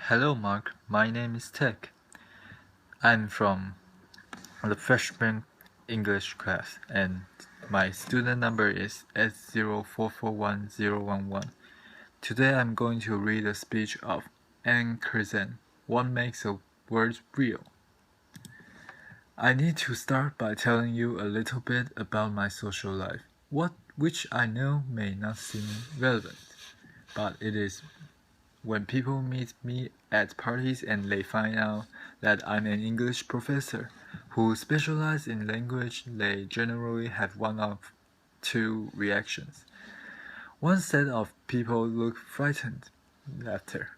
Hello Mark, my name is Tech. I'm from the freshman English class and my student number is S04410111. Today I'm going to read a speech of Curzan, What Makes a Word Real? I need to start by telling you a little bit about my social life, which I know may not seem relevant, but it is. When people meet me at parties and they find out that I'm an English professor who specializes in language, they generally have one of two reactions. One set of people look frightened, laughter.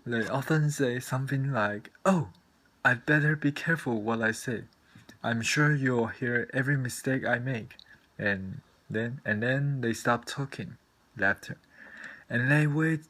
They often say something like, "Oh, I'd better be careful what I say. I'm sure you'll hear every mistake I make." And then they stop talking, laughter. And they wait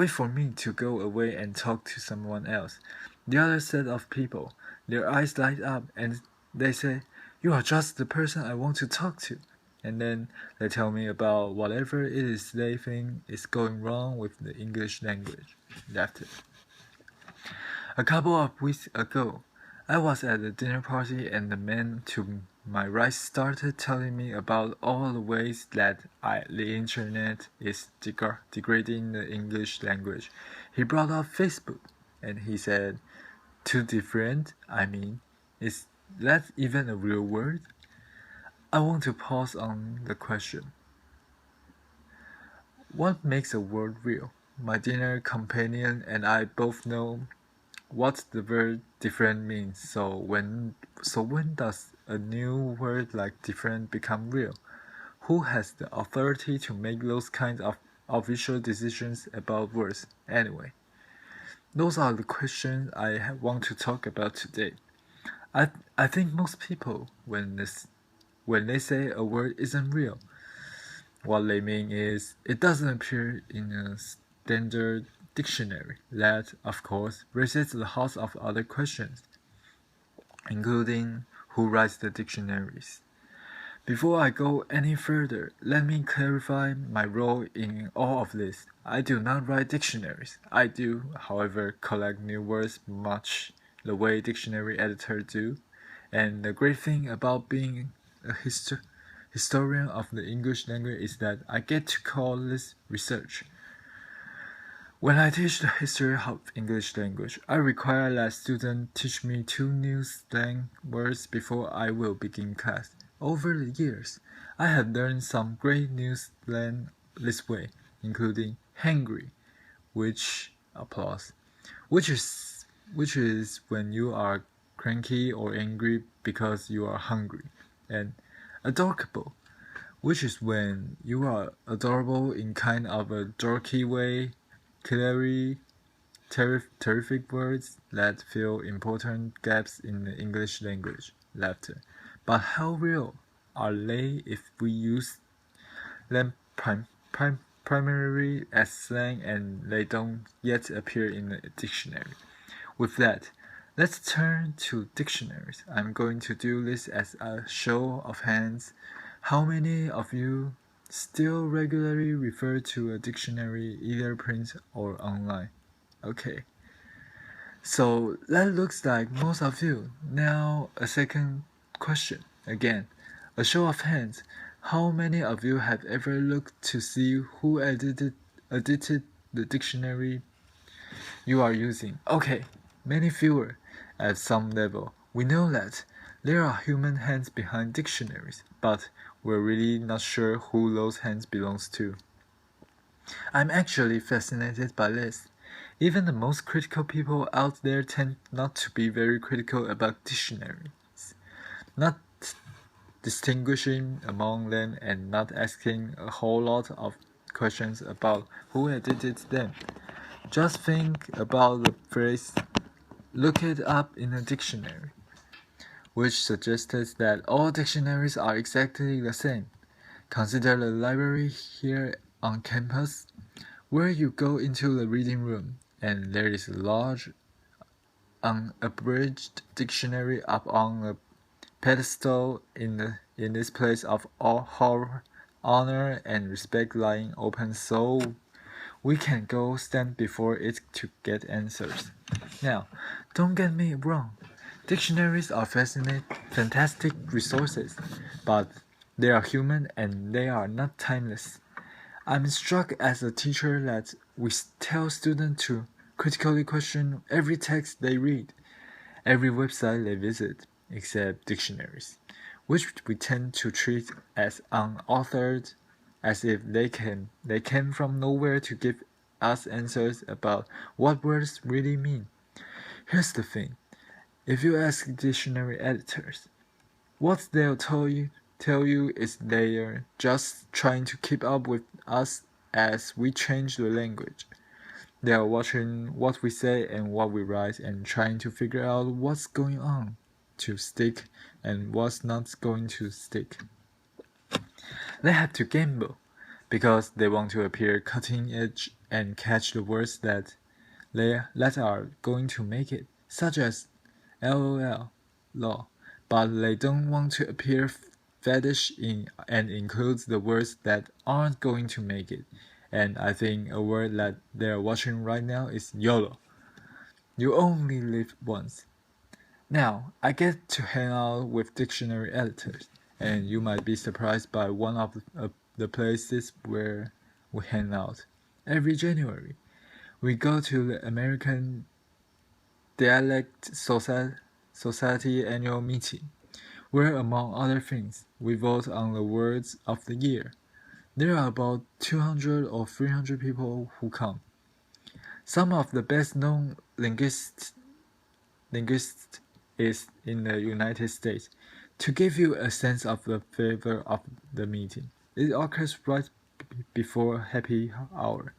for me to go away and talk to someone else. The other set of people, their eyes light up and they say, "You are just the person I want to talk to." And then they tell me about whatever it is they think is going wrong with the English language. Laughter. A couple of weeks ago, I was at a dinner party and the man to my right started telling me about all the ways that the internet is degrading the English language. He brought up Facebook and he said, "Too different? I mean, is that even a real word?" I want to pause on the question. What makes a word real? My dinner companion and I both know what the word different means. So when does a new word like different become real? Who has the authority to make those kinds of official decisions about words anyway? Those are the questions I want to talk about today. I think most people when they say a word isn't real, what they mean is it doesn't appear in a standard dictionary. That, of course, raises the host of other questions, including who writes the dictionaries. Before I go any further, let me clarify my role in all of this. I do not write dictionaries. I do, however, collect new words much the way dictionary editors do. And the great thing about being a historian of the English language is that I get to call this research. When I teach the history of English language, I require that students teach me 2 new slang words before I will begin class. Over the years, I have learned some great new slang this way, including hangry, which is when you are cranky or angry because you are hungry, and adorkable, which is when you are adorable in kind of a dorky way. Clearly, terrific words that fill important gaps in the English language. Laughter. But how real are they if we use them primarily as slang and they don't yet appear in the dictionary? With that, let's turn to dictionaries. I'm going to do this as a show of hands. How many of you still regularly refer to a dictionary, either print or online? Okay. So that looks like most of you. Now a second question. Again, a show of hands. How many of you have ever looked to see who edited the dictionary you are using? Okay, many fewer. At some level, we know that there are human hands behind dictionaries, but we're really not sure who those hands belongs to. I'm actually fascinated by this. Even the most critical people out there tend not to be very critical about dictionaries, not distinguishing among them and not asking a whole lot of questions about who edited them. Just think about the phrase, "look it up in a dictionary," which suggests that all dictionaries are exactly the same. Consider the library here on campus, where you go into the reading room, and there is a large, unabridged dictionary up on a pedestal in this place of honor and respect lying open so We can go stand before it to get answers. Now, don't get me wrong. Dictionaries are fantastic resources, but they are human and they are not timeless. I'm struck as a teacher that we tell students to critically question every text they read, every website they visit, except dictionaries, which we tend to treat as unauthored, as if they came from nowhere to give us answers about what words really mean. Here's the thing. If you ask dictionary editors, what they'll tell you is they're just trying to keep up with us as we change the language. They are watching what we say and what we write and trying to figure out what's going on to stick and what's not going to stick. They have to gamble because they want to appear cutting edge and catch the words that are going to make it, such as LOL, law, but they don't want to appear fetish and include the words that aren't going to make it. And I think a word that they're watching right now is YOLO. You only live once. Now, I get to hang out with dictionary editors, and you might be surprised by one of the places where we hang out. Every January, we go to the American Dialect Society annual meeting, where among other things, we vote on the words of the year. There are about 200 or 300 people who come. Some of the best-known linguists is in the United States. To give you a sense of the flavor of the meeting, it occurs right before happy hour.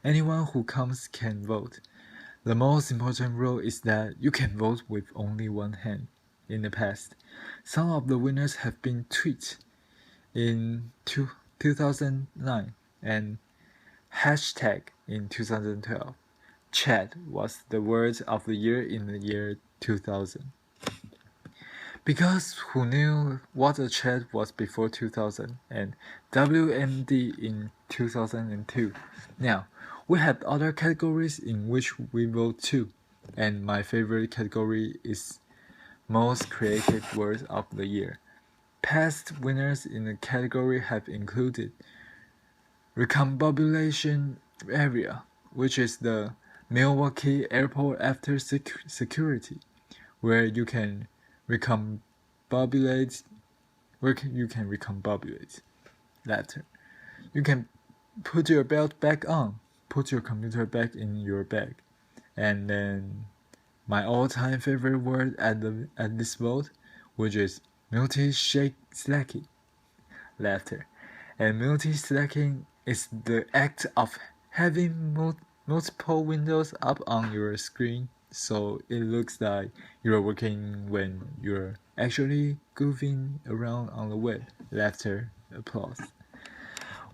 Anyone who comes can vote. The most important rule is that you can vote with only one hand. In the past, some of the winners have been tweeted in 2009 and hashtag in 2012. Chat was the word of the year in the year 2000. Because who knew what a chat was before 2000 and WMD in 2002? Now, we have other categories in which we vote too, and my favorite category is most creative word of the year. Past winners in the category have included Recombobulation Area, which is the Milwaukee Airport after security, where you can recombobulate laughter. You can put your belt back on, put your computer back in your bag, and then my all-time favorite word at this vote, which is multi-slacking, laughter. And multi-slacking is the act of having multiple windows up on your screen, so it looks like you're working when you're actually goofing around on the web. Laughter, applause.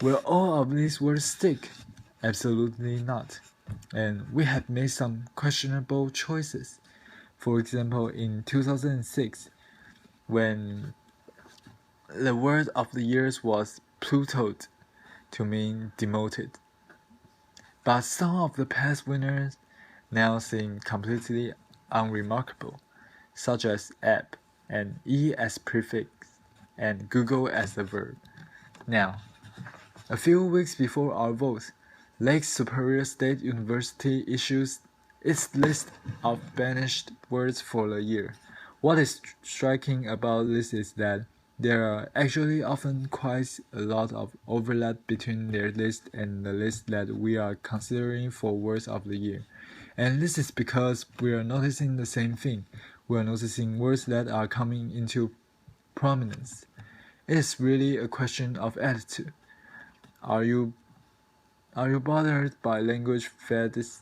Will all of these words stick? Absolutely not. And we have made some questionable choices. For example, in 2006, when the word of the year was Plutoed, to mean demoted. But some of the past winners now seem completely unremarkable, such as app and E as prefix and Google as a verb. Now, a few weeks before our vote, Lake Superior State University issues its list of banished words for the year. What is striking about this is that there are actually often quite a lot of overlap between their list and the list that we are considering for words of the year. And this is because we are noticing the same thing. We are noticing words that are coming into prominence. It is really a question of attitude. Are you bothered by language fads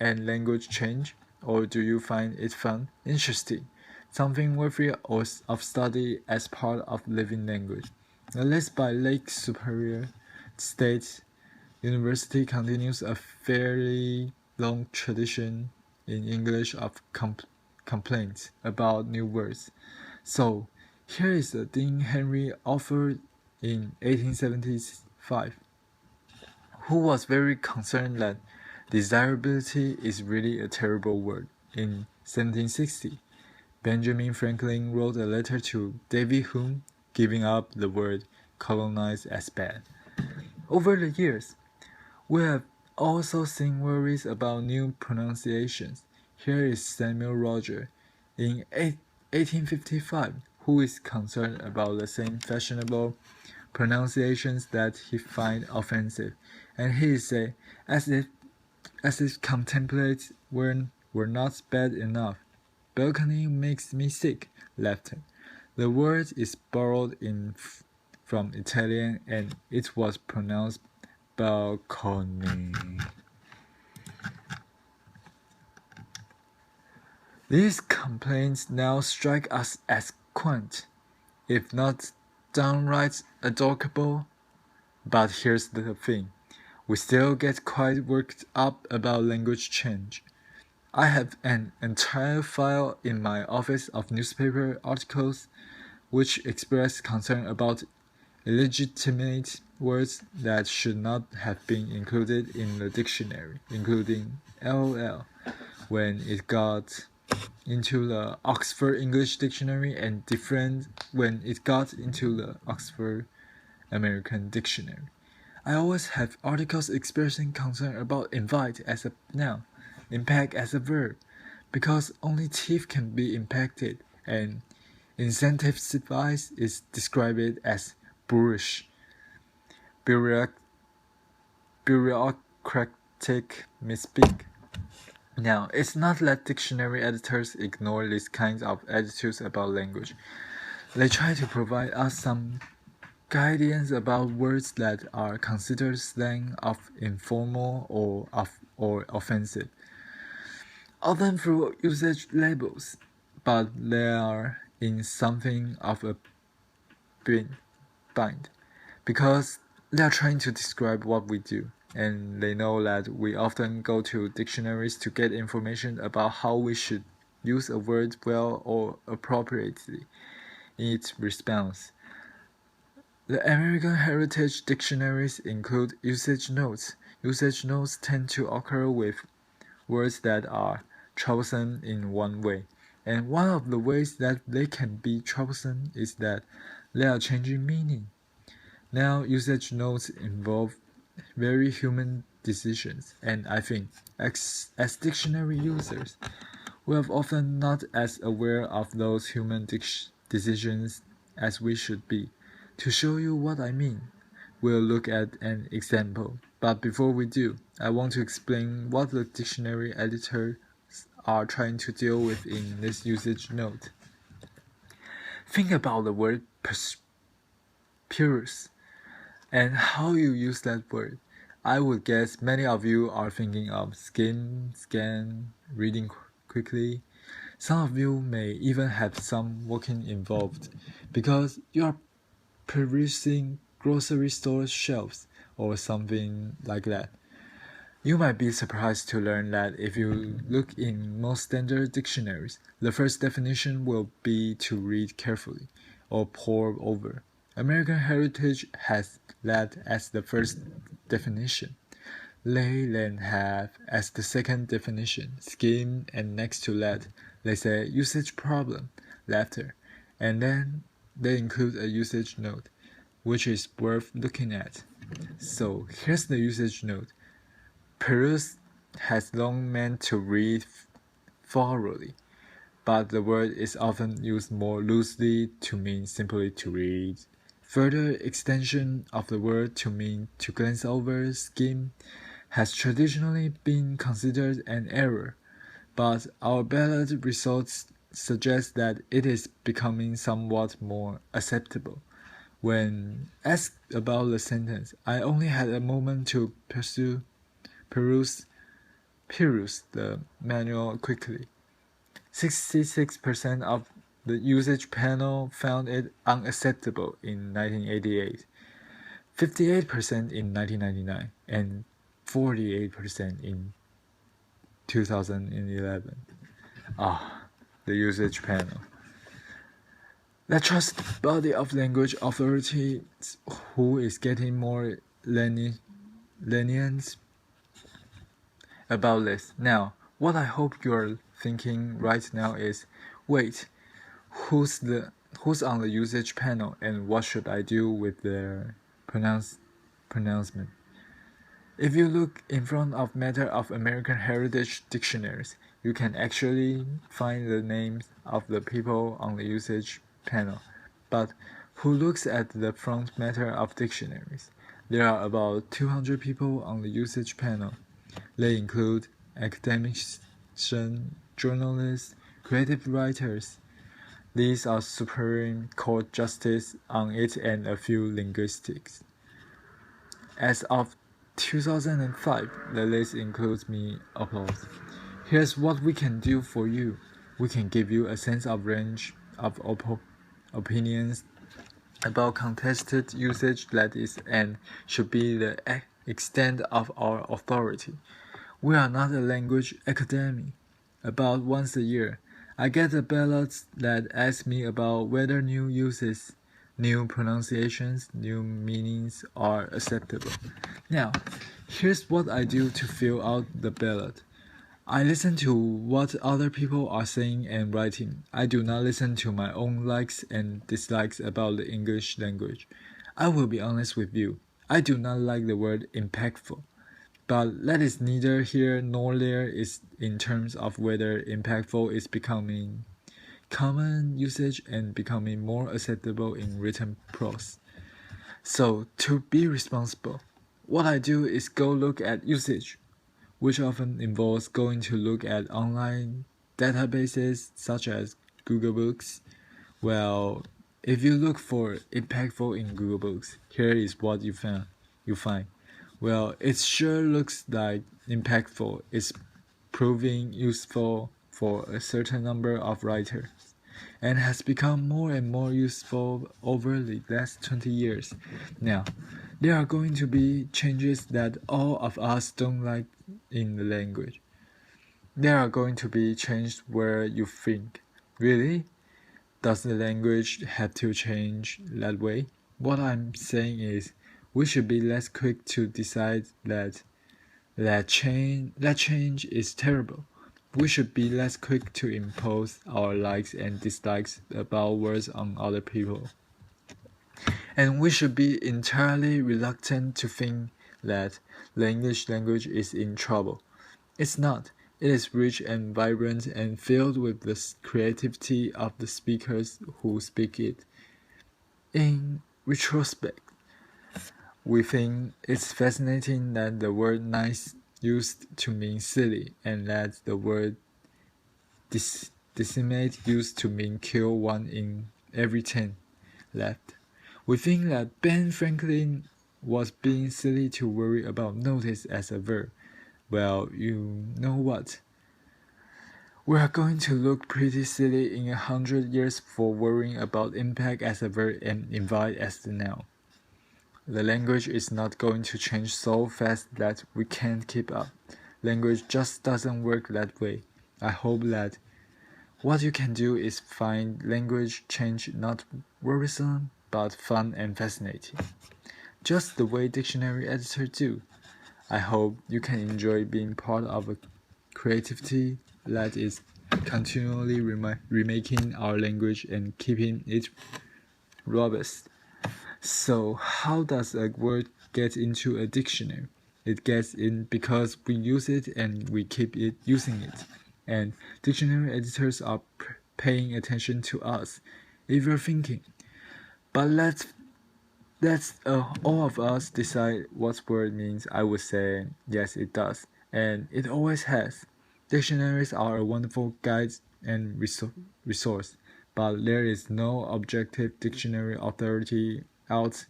and language change, or do you find it fun, interesting, something worthy of study as part of living language? The list by Lake Superior State University continues a fairly long tradition in English of complaints about new words. So, here is a Dean Henry offered in 1875, who was very concerned that desirability is really a terrible word. In 1760, Benjamin Franklin wrote a letter to David Hume giving up the word colonize as bad. Over the years, we have also seen worries about new pronunciations. Here is Samuel Roger in 1855, who is concerned about the same fashionable pronunciations that he finds offensive, and he said, as if contemplates were not bad enough. Balcony makes me sick. Laughter. The word is borrowed from Italian, and it was pronounced balcony. These complaints now strike us as quaint, if not downright adorable. But here's the thing. We still get quite worked up about language change. I have an entire file in my office of newspaper articles which express concern about illegitimate words that should not have been included in the dictionary, including LOL, when it got into the Oxford English Dictionary, and different when it got into the Oxford American Dictionary. I always have articles expressing concern about invite as a noun, impact as a verb, because only thief can be impacted, and incentivize is described as boorish, bureaucratic misspeak. Now, it's not that dictionary editors ignore these kinds of attitudes about language. They try to provide us some guidance about words that are considered slang of informal or offensive, often through usage labels, but they are in something of a bind, because they are trying to describe what we do, and they know that we often go to dictionaries to get information about how we should use a word well or appropriately in its response. The American Heritage Dictionaries include usage notes. Usage notes tend to occur with words that are troublesome in one way, and one of the ways that they can be troublesome is that they are changing meaning. Now, usage notes involve very human decisions, and I think, as dictionary users, we are often not as aware of those human decisions as we should be. To show you what I mean, we'll look at an example. But before we do, I want to explain what the dictionary editors are trying to deal with in this usage note. Think about the word purus and how you use that word. I would guess many of you are thinking of skim, scan, reading quickly. Some of you may even have some walking involved because you are perusing grocery store shelves or something like that. You might be surprised to learn that if you look in most standard dictionaries, the first definition will be to read carefully or pore over. American Heritage has that as the first definition. They then have as the second definition skim, and next to that they say usage problem, laughter, and then they include a usage note, which is worth looking at. So here's the usage note. Peruse has long meant to read thoroughly, but the word is often used more loosely to mean simply to read. Further extension of the word to mean to glance over, skim, has traditionally been considered an error, but our ballot results suggest that it is becoming somewhat more acceptable. When asked about the sentence, I only had a moment to peruse the manual quickly. 66% of the usage panel found it unacceptable in 1988, 58% in 1999, and 48% in 2011. The usage panel. The trusted body of language authorities who is getting more lenient about this. Now, what I hope you're thinking right now is, wait, who's on the usage panel and what should I do with their pronouncement? If you look in front of Matter of American Heritage dictionaries, you can actually find the names of the people on the usage panel. But who looks at the front matter of dictionaries? There are about 200 people on the usage panel. They include academics, journalists, creative writers. These are Supreme Court justices on it and a few linguistics. As of 2005, the list includes me. Applause. Here's what we can do for you. We can give you a sense of range of opinions about contested usage that is and should be the extent of our authority. We are not a language academy. About once a year, I get a ballot that asks me about whether new uses, new pronunciations, new meanings are acceptable. Now, here's what I do to fill out the ballot. I listen to what other people are saying and writing. I do not listen to my own likes and dislikes about the English language. I will be honest with you. I do not like the word impactful. But that is neither here nor there is in terms of whether impactful is becoming common usage and becoming more acceptable in written prose. So, to be responsible, what I do is go look at usage, which often involves going to look at online databases such as Google Books. Well, if you look for impactful in Google Books, here is what you find. Well, it sure looks like impactful is proving useful for a certain number of writers and has become more and more useful over the last 20 years. Now, there are going to be changes that all of us don't like in the language. There are going to be changes where you think, really? Does the language have to change that way? What I'm saying is, we should be less quick to decide that change is terrible. We should be less quick to impose our likes and dislikes about words on other people. And we should be entirely reluctant to think that the English language is in trouble. It's not. It is rich and vibrant and filled with the creativity of the speakers who speak it. In retrospect, we think it's fascinating that the word nice used to mean silly and that the word decimate used to mean kill 1 in every 10 left. We think that Ben Franklin was being silly to worry about notice as a verb. Well, you know what? We are going to look pretty silly in 100 years for worrying about impact as a verb and invite as the noun. The language is not going to change so fast that we can't keep up. Language just doesn't work that way. I hope that what you can do is find language change not worrisome, but fun and fascinating. Just the way dictionary editors do. I hope you can enjoy being part of a creativity that is continually remaking our language and keeping it robust. So, how does a word get into a dictionary? It gets in because we use it and we keep using it. And dictionary editors are paying attention to us. If you're thinking, but let's all of us decide what word means, I would say yes, it does, and it always has. Dictionaries are a wonderful guide and resource, but there is no objective dictionary authority out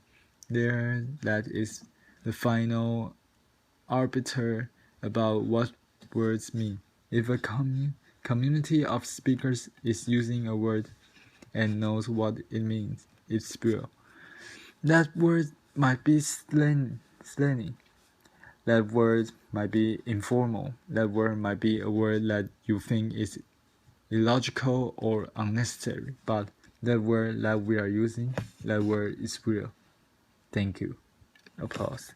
there that is the final arbiter about what words mean. If a community of speakers is using a word and knows what it means, it's real. That word might be slangy. That word might be informal. That word might be a word that you think is illogical or unnecessary. But that word that we are using, that word is real. Thank you. Applause.